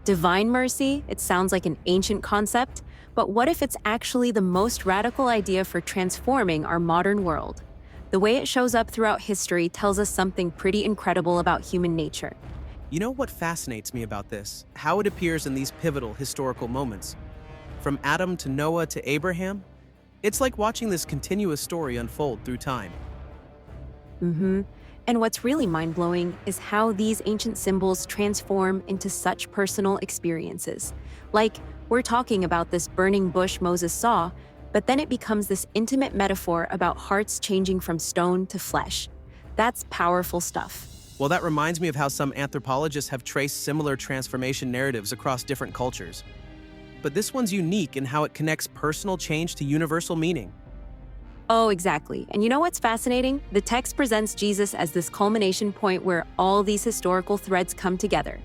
Divine mercy, it sounds like an ancient concept, but what if it's actually the most radical idea for transforming our modern world? The way it shows up throughout history tells us something pretty incredible about human nature. You know what fascinates me about this? How it appears in these pivotal historical moments. From Adam to Noah to Abraham, it's like watching this continuous story unfold through time. hmm And what's really mind blowing is how these ancient symbols transform into such personal experiences. Like, we're talking about this burning bush Moses saw, but then it becomes this intimate metaphor about hearts changing from stone to flesh. That's powerful stuff. Well, that reminds me of how some anthropologists have traced similar transformation narratives across different cultures. But this one's unique in how it connects personal change to universal meaning. Oh, exactly. And you know what's fascinating? The text presents Jesus as this culmination point where all these historical threads come together.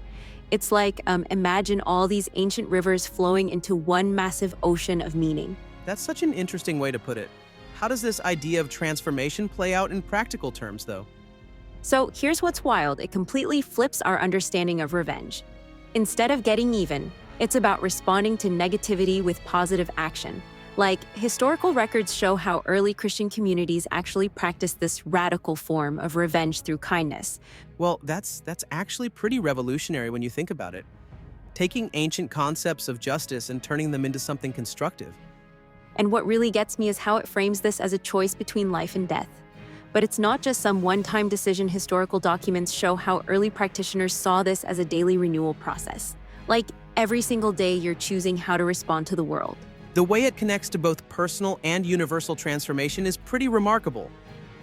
It's like, imagine all these ancient rivers flowing into one massive ocean of meaning. That's such an interesting way to put it. How does this idea of transformation play out in practical terms, though? So here's what's wild. It completely flips our understanding of revenge. Instead of getting even, it's about responding to negativity with positive action. Like, historical records show how early Christian communities actually practiced this radical form of revenge through kindness. Well, that's actually pretty revolutionary when you think about it. Taking ancient concepts of justice and turning them into something constructive. And what really gets me is how it frames this as a choice between life and death. But it's not just some one-time decision. Historical documents show how early practitioners saw this as a daily renewal process. Like, every single day you're choosing how to respond to the world. The way it connects to both personal and universal transformation is pretty remarkable.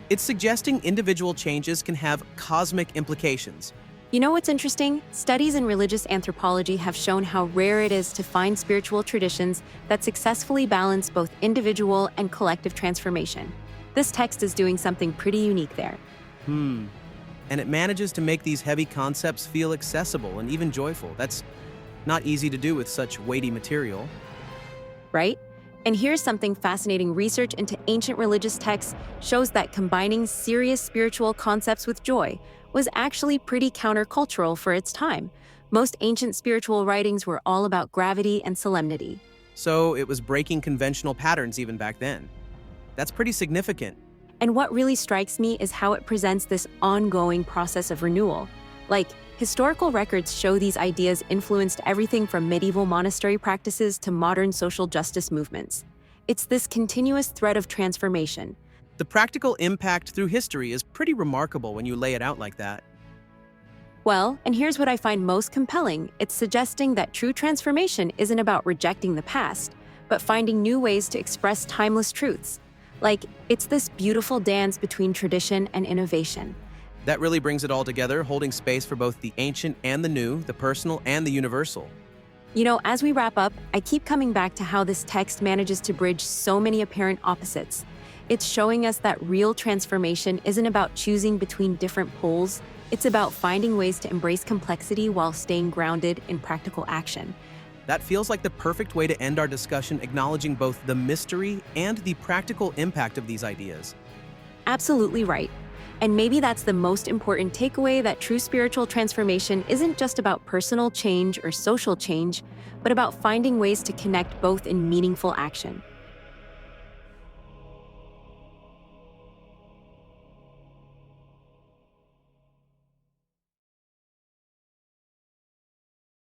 It's suggesting individual changes can have cosmic implications. You know what's interesting? Studies in religious anthropology have shown how rare it is to find spiritual traditions that successfully balance both individual and collective transformation. This text is doing something pretty unique there. And it manages to make these heavy concepts feel accessible and even joyful. That's not easy to do with such weighty material. Right? And here's something fascinating. Research into ancient religious texts shows that combining serious spiritual concepts with joy was actually pretty countercultural for its time. Most ancient spiritual writings were all about gravity and solemnity. So it was breaking conventional patterns even back then. That's pretty significant. And what really strikes me is how it presents this ongoing process of renewal. Like, historical records show these ideas influenced everything from medieval monastery practices to modern social justice movements. It's this continuous thread of transformation. The practical impact through history is pretty remarkable when you lay it out like that. Well, and here's what I find most compelling. It's suggesting that true transformation isn't about rejecting the past, but finding new ways to express timeless truths. Like, it's this beautiful dance between tradition and innovation. That really brings it all together, holding space for both the ancient and the new, the personal and the universal. You know, as we wrap up, I keep coming back to how this text manages to bridge so many apparent opposites. It's showing us that real transformation isn't about choosing between different poles. It's about finding ways to embrace complexity while staying grounded in practical action. That feels like the perfect way to end our discussion, acknowledging both the mystery and the practical impact of these ideas. Absolutely right. And maybe that's the most important takeaway, that true spiritual transformation isn't just about personal change or social change, but about finding ways to connect both in meaningful action.